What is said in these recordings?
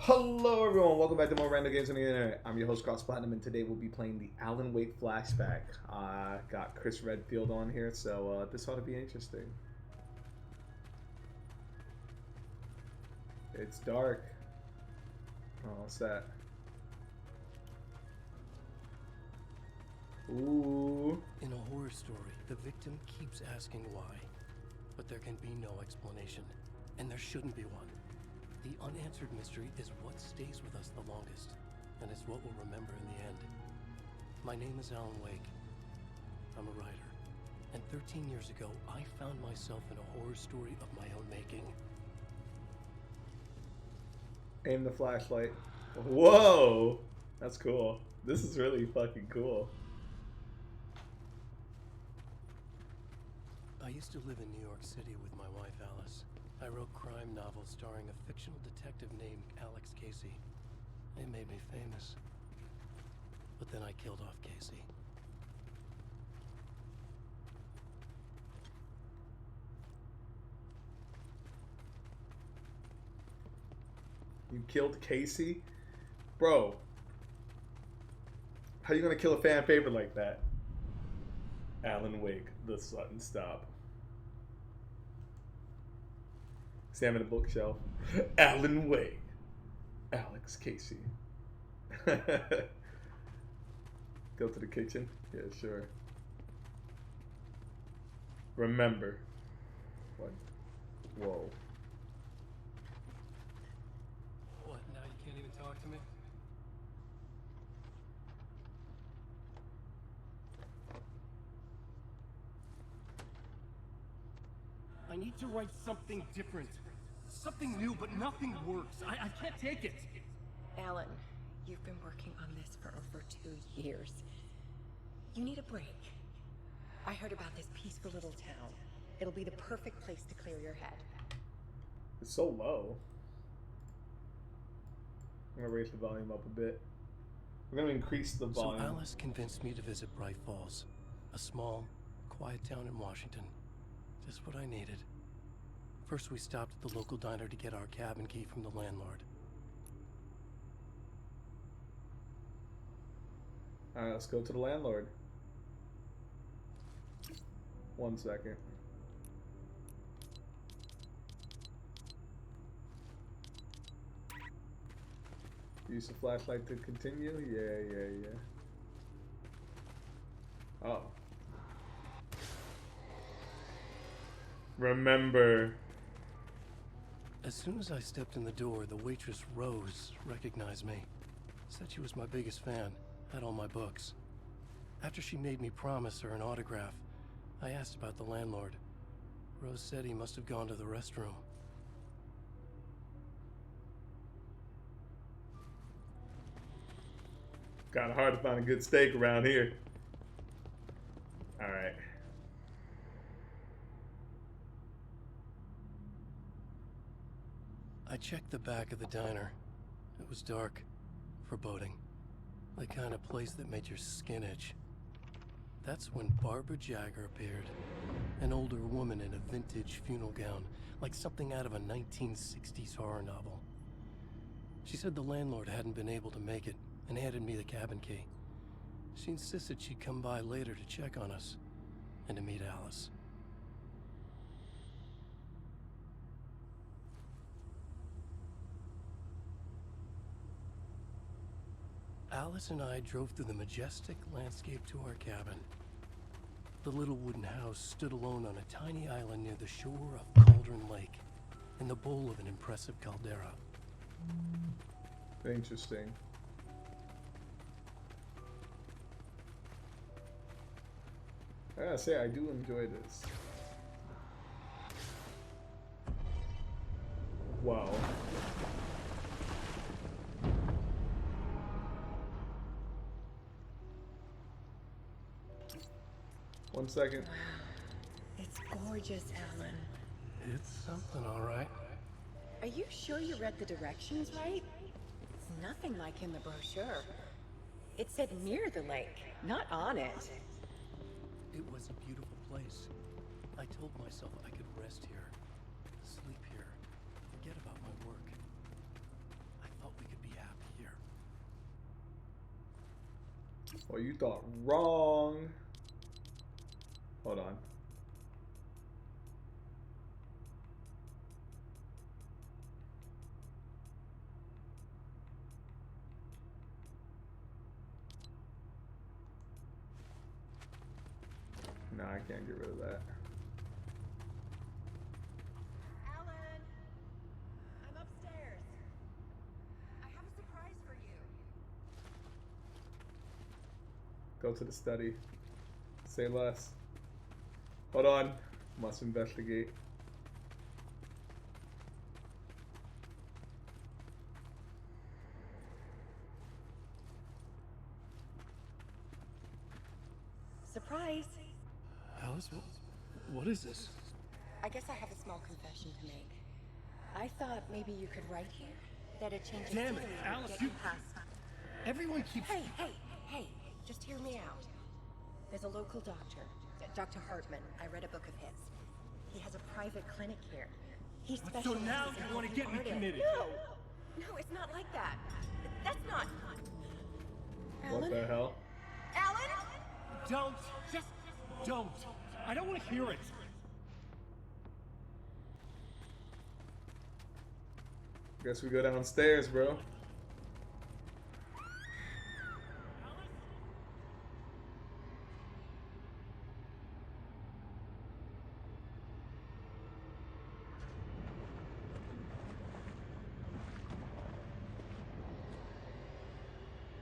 Hello everyone, welcome back to more random games on the internet. I'm your host CrossPlatinum, and today we'll be playing the Alan Wake Flashback. Got Chris Redfield on here, so this ought to be interesting. It's dark. Oh, what's that? Ooh. In a horror story, the victim keeps asking why, but there can be no explanation, and there shouldn't be one. The unanswered mystery is what stays with us the longest, and it's what we'll remember in the end. My name is Alan Wake. I'm a writer, and 13 years ago, I found myself in a horror story of my own making. Aim the flashlight. Whoa! That's cool. This is really fucking cool. I used to live in New York City with my wife, Alice. I wrote crime novels starring a fictional detective named Alex Casey. It made me famous. But then I killed off Casey. You killed Casey? Bro. How you gonna kill a fan favorite like that? Alan Wake, the sudden stop. Sam in a bookshelf. Alan Wake. Alex Casey. Go to the kitchen? Yeah, sure. Remember. What? Whoa. What, now you can't even talk to me? I need to write something different. Something new, but nothing works. I can't take it. Alan, you've been working on this for over 2 years. You need a break. I heard about this peaceful little town. It'll be the perfect place to clear your head. It's so low. I'm gonna raise the volume up a bit. We're gonna increase the volume. So Alice convinced me to visit Bright Falls, a small, quiet town in Washington. Just what I needed. First, we stopped at the local diner to get our cabin key from the landlord. Alright, let's go to the landlord. 1 second. Use the flashlight to continue? Yeah. Oh. Remember. As soon as I stepped in the door, the waitress Rose recognized me. Said she was my biggest fan, had all my books. After she made me promise her an autograph, I asked about the landlord. Rose said he must have gone to the restroom. Kinda hard to find a good steak around here. Alright. I checked the back of the diner. It was dark, foreboding. The kind of place that made your skin itch. That's when Barbara Jagger appeared. An older woman in a vintage funeral gown, like something out of a 1960s horror novel. She said the landlord hadn't been able to make it and handed me the cabin key. She insisted she'd come by later to check on us and to meet Alice. Alice and I drove through the majestic landscape to our cabin. The little wooden house stood alone on a tiny island near the shore of Cauldron Lake, in the bowl of an impressive caldera. Interesting. I gotta say, I do enjoy this. Wow. One second. It's gorgeous, Alan. It's something, all right. Are you sure you read the directions right? It's nothing like in the brochure. It said near the lake, not on it. It was a beautiful place. I told myself I could rest here, sleep here, forget about my work. I thought we Well, you thought wrong. Hold on. No, I can't get rid of that. Alan, I'm upstairs. I have a surprise for you. Go to the study. Say less. Hold on. Must investigate. Surprise. Alice, what is this? I guess I have a small confession to make. I thought maybe you could write here. That a change of Damn it, scenery would Alice, get you- past. Everyone keeps... Hey, just hear me out. There's a local doctor, Dr. Hartman. I read a book of his. He has a private clinic here. He So specializes now in you want to get me helping committed? artists. No, it's not like that. That's not... What Alan? the hell? Alan? Don't. Just don't. I don't want to hear it. Guess we go downstairs, bro.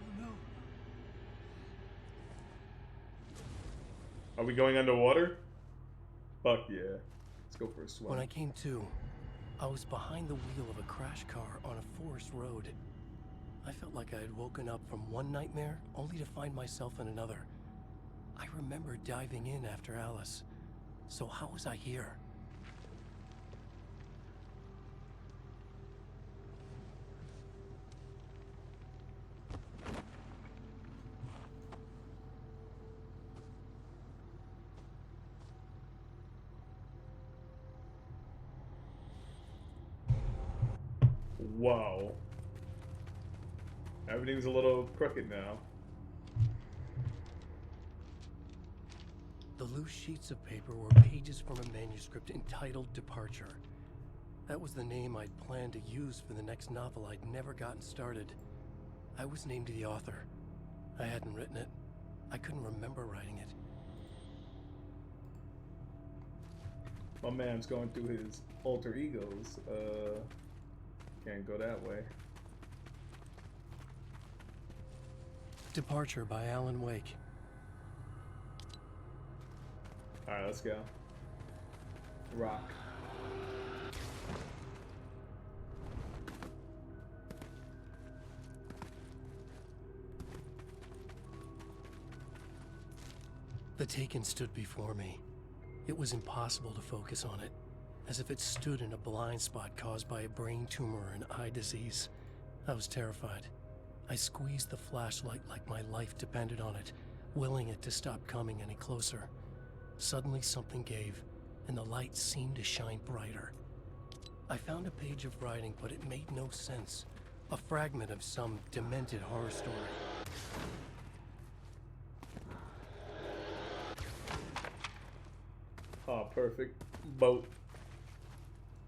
Oh, no. Are we going underwater? Fuck yeah. Let's go for a swim. When I came to, I was behind the wheel of a crash car on a forest road. I felt like I had woken up from one nightmare only to find myself in another. I remember diving in after Alice. So how was I here? Whoa. Everything's a little crooked now. The loose sheets of paper were pages from a manuscript entitled Departure. That was the name I'd planned to use for the next novel I'd never gotten started. I was named the author. I hadn't written it. I couldn't remember writing it. My man's going through his alter egos. Can't go that way. Departure by Alan Wake. Alright, let's go. Rock. The Taken stood before me. It was impossible to focus on it, as if it stood in a blind spot caused by a brain tumor and eye disease. I was terrified. I squeezed the flashlight like my life depended on it, willing it to stop coming any closer. Suddenly something gave, and the light seemed to shine brighter. I found a page of writing, but it made no sense. A fragment of some demented horror story. Oh, perfect. Boat.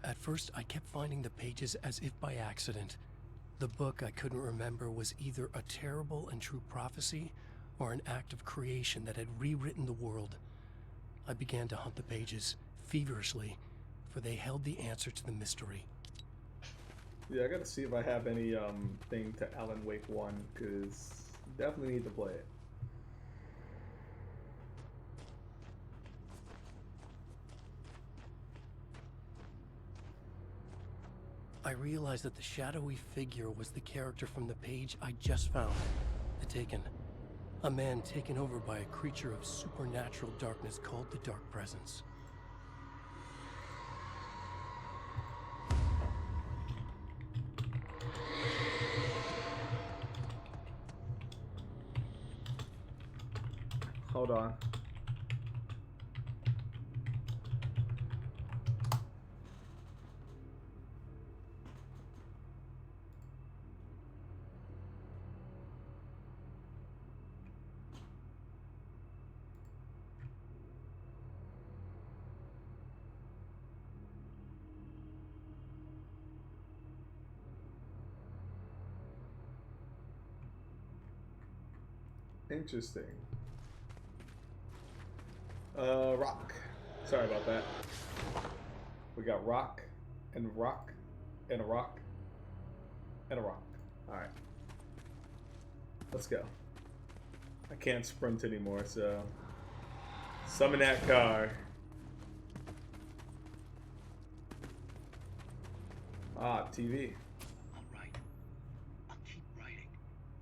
At first, I kept finding the pages as if by accident. The book I couldn't remember was either a terrible and true prophecy or an act of creation that had rewritten the world. I began to hunt the pages, feverishly, for they held the answer to the mystery. Yeah, I gotta see if I have any thing to Alan Wake 1, because definitely need to play it. I realized that the shadowy figure was the character from the page I just found, The Taken. A man taken over by a creature of supernatural darkness called the Dark Presence. Hold on. Interesting. Rock. Sorry about that. We got rock and rock and a rock and a rock. Alright. Let's go. I can't sprint anymore, so summon that car. Ah, TV. I'll write. I'll keep writing.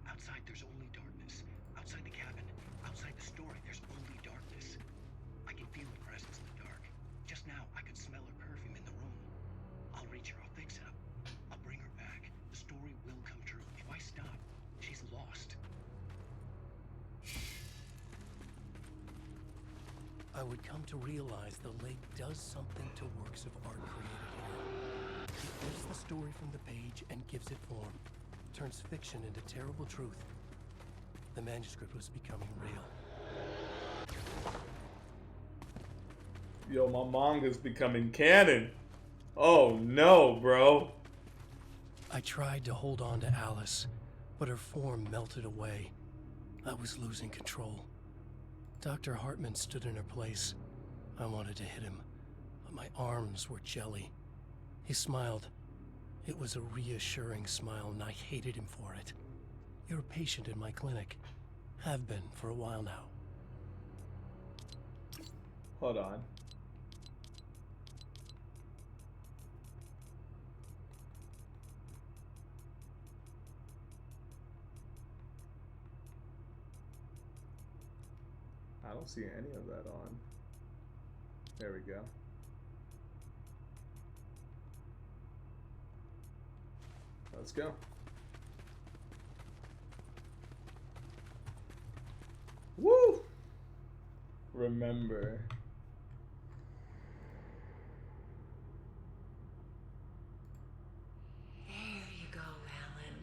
Outside there's only darkness. Outside the cabin, outside the story, there's only darkness. I can feel the presence in the dark. Just now, I could smell her perfume in the room. I'll reach her, I'll fix it up. I'll bring her back. The story will come true. If I stop, she's lost. I would come to realize the lake does something to works of art created here. It lifts the story from the page and gives it form, turns fiction into terrible truth. The manuscript was becoming real. Yo, my manga's becoming canon. Oh no, bro. I tried to hold on to Alice, but her form melted away. I was losing control. Dr. Hartman stood in her place. I wanted to hit him, but my arms were jelly. He smiled. It was a reassuring smile, and I hated him for it. You're a patient in my clinic. Have been for a while now. Hold on. I don't see any of that on. There we go. Let's go. Woo! Remember. There you go, Alan.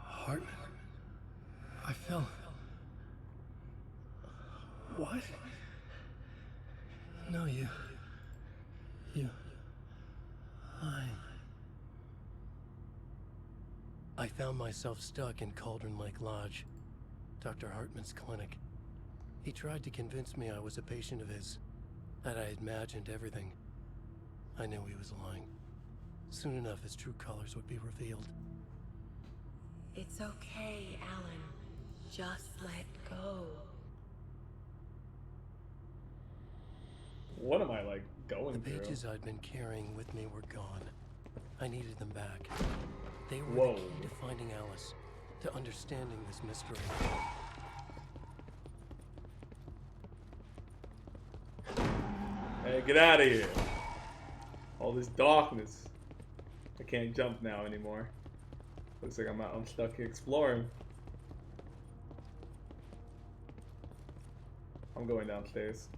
Hartman? I fell. What? No, you. I found myself stuck in Cauldron Lake Lodge, Dr. Hartman's clinic. He tried to convince me I was a patient of his, that I had imagined everything. I knew he was lying. Soon enough, his true colors would be revealed. It's okay, Alan. Just let go. What am I like The going pages through? I'd been carrying with me were gone. I needed them back. They were Whoa. the key to finding Alice, to understanding this mystery. Hey, get out of here. All this darkness. I can't jump now anymore. Looks like I'm stuck here exploring. I'm going downstairs.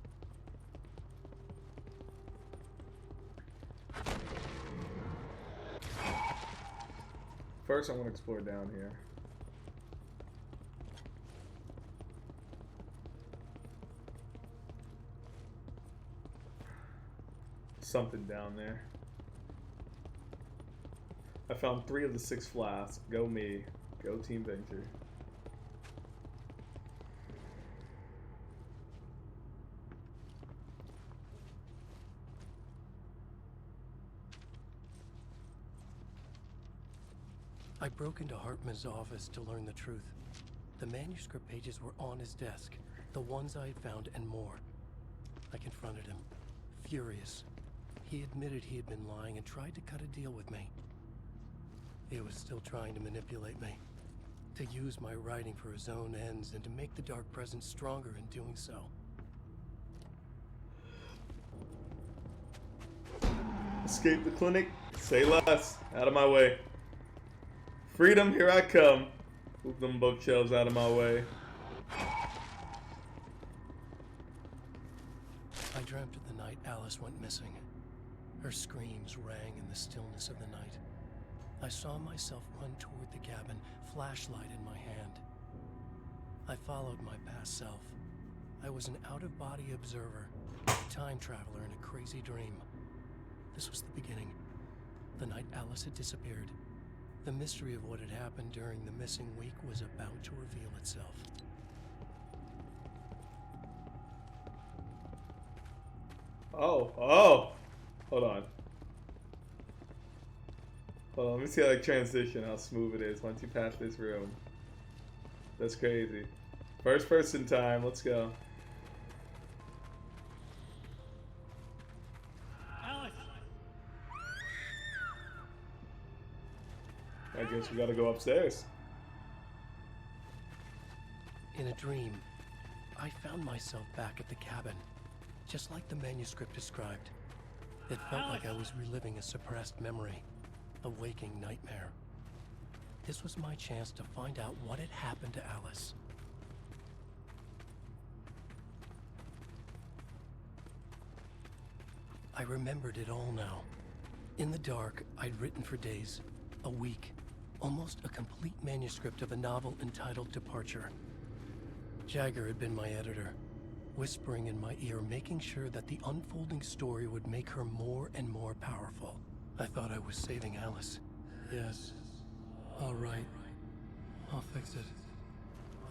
First, I want to explore down here. Something down there. I found 3 of the 6 flasks. Go me. Go Team Venture. I broke into Hartman's office to learn the truth. The manuscript pages were on his desk, the ones I had found and more. I confronted him, furious. He admitted he had been lying and tried to cut a deal with me. He was still trying to manipulate me, to use my writing for his own ends and to make the dark presence stronger in doing so. Escape the clinic. Say less. Out of my way. Freedom, here I come. Move them bookshelves out of my way. I dreamt of the night Alice went missing. Her screams rang in the stillness of the night. I saw myself run toward the cabin, flashlight in my hand. I followed my past self. I was an out-of-body observer, a time traveler in a crazy dream. This was the beginning, the night Alice had disappeared. The mystery of what had happened during the missing week was about to reveal itself. Oh. Hold on. Let me see how I transition, how smooth it is once you pass this room. That's crazy. First person time, let's go. Alice! I guess we gotta go upstairs. In a dream, I found myself back at the cabin, just like the manuscript described. It felt like I was reliving a suppressed memory, a waking nightmare. This was my chance to find out what had happened to Alice. I remembered it all now. In the dark, I'd written for days, a week, almost a complete manuscript of a novel entitled Departure. Jagger had been my editor, whispering in my ear, making sure that the unfolding story would make her more and more powerful. I thought I was saving Alice. Yes. All right. I'll fix it.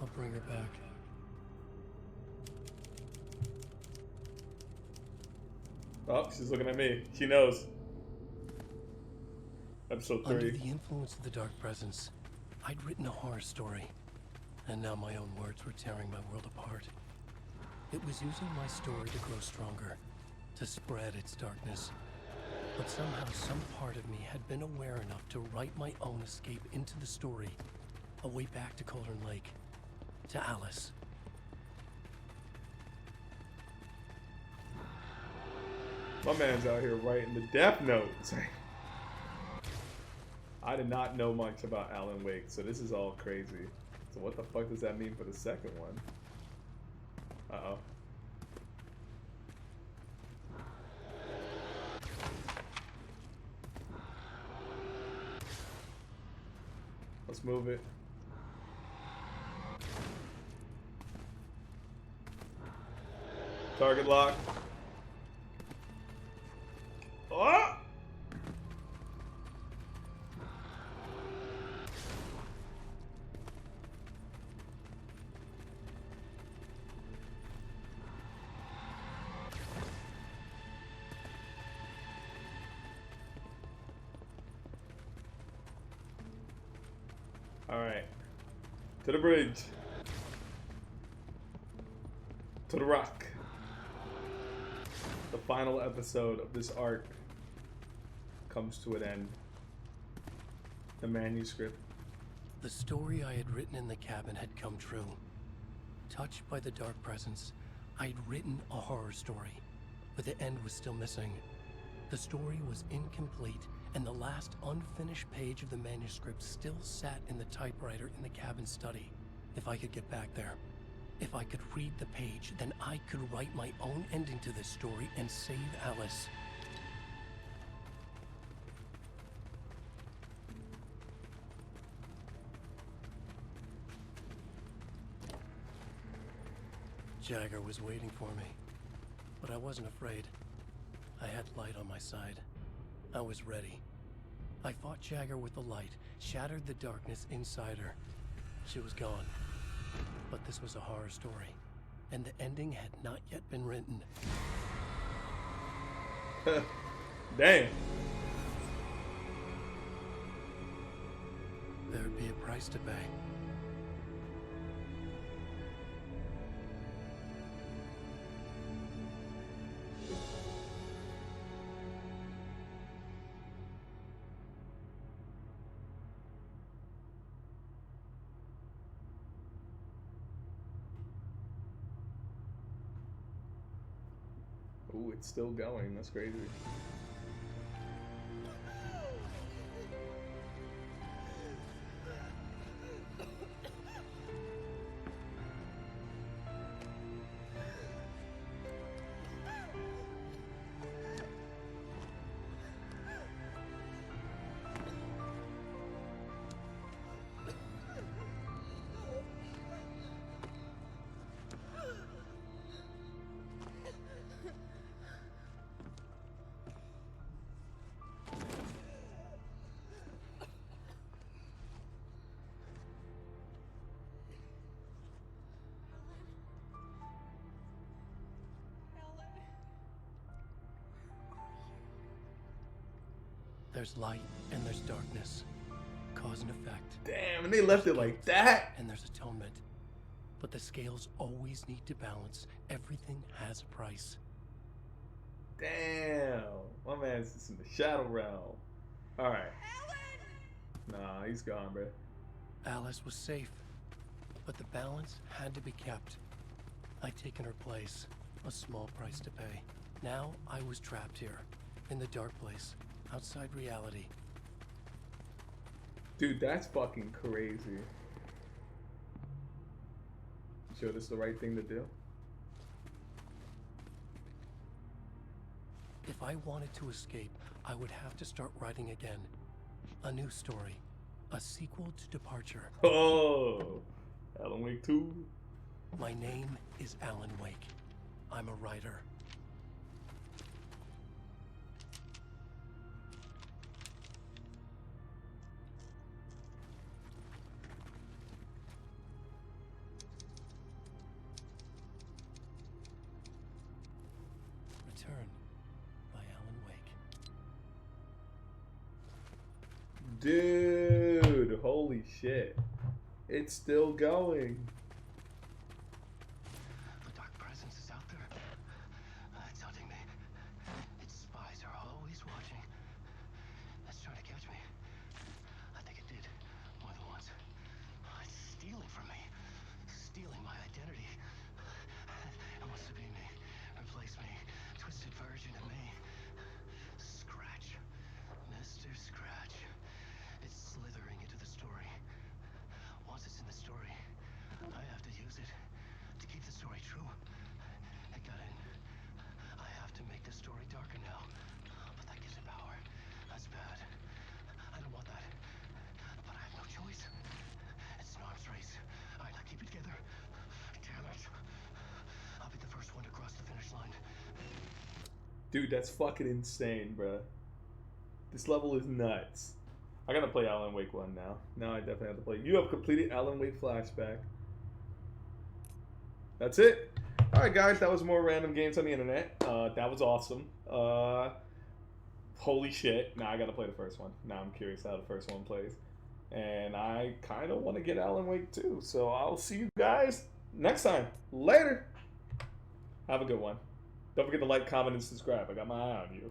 I'll bring her back. Oh, she's looking at me. She knows. Episode 3. Under the influence of the dark presence, I'd written a horror story, and now my own words were tearing my world apart. It was using my story to grow stronger, to spread its darkness. But somehow some part of me had been aware enough to write my own escape into the story, a way back to Cauldron Lake, to Alice. My man's out here writing the death notes. I did not know much about Alan Wake, so this is all crazy. So what the fuck does that mean for the second one? Uh-oh. Let's move it. Target lock. Oh! Alright. To the bridge. To the rock. The final episode of this arc comes to an end. The manuscript. The story I had written in the cabin had come true. Touched by the dark presence, I'd written a horror story, but the end was still missing. The story was incomplete, and the last unfinished page of the manuscript still sat in the typewriter in the cabin study. If I could get back there, if I could read the page, then I could write my own ending to this story and save Alice. Jagger was waiting for me, but I wasn't afraid. I had light on my side. I was ready. I fought Jagger with the light, shattered the darkness inside her. She was gone. But this was a horror story, and the ending had not yet been written. Damn. There'd be a price to pay. Ooh, it's still going. That's crazy. There's light and there's darkness. Cause and effect. Damn, and they left it like that. And there's atonement. But the scales always need to balance. Everything has a price. Damn, my man's just in the shadow realm. All right. Nah, he's gone, bro. Alice was safe, but the balance had to be kept. I'd taken her place, a small price to pay. Now I was trapped here, in the dark place, outside reality. Dude, that's fucking crazy. You sure this is the right thing to do? If I wanted to escape, I would have to start writing again. A new story. A sequel to Departure. Oh, Alan Wake 2. My name is Alan Wake. I'm a writer. Return by Alan Wake. Dude, holy shit. It's still going. The dark presence is out there. It's hunting me. Its spies are always watching. It's trying to catch me. I think it did more than once. It's stealing from me. Stealing my identity. It wants to be me. Replace me. Twisted version of me. Scratch. Mr. Scratch. It's slithering into the story. Once it's in the story, I have to use it to keep the story true. It got in. I have to make the story darker now. But that gives it power. That's bad. I don't want that. But I have no choice. It's an arms race. Alright, now keep it together. Damn it. I'll be the first one to cross the finish line. Dude, that's fucking insane, bruh. This level is nuts. I gotta play Alan Wake 1 now. Now I definitely have to play. You have completed Alan Wake Flashback. That's it. Alright guys, that was more random games on the internet. That was awesome. Holy shit. Now I gotta play the first one. Now I'm curious how the first one plays. And I kind of want to get Alan Wake 2. So I'll see you guys next time. Later. Have a good one. Don't forget to like, comment, and subscribe. I got my eye on you.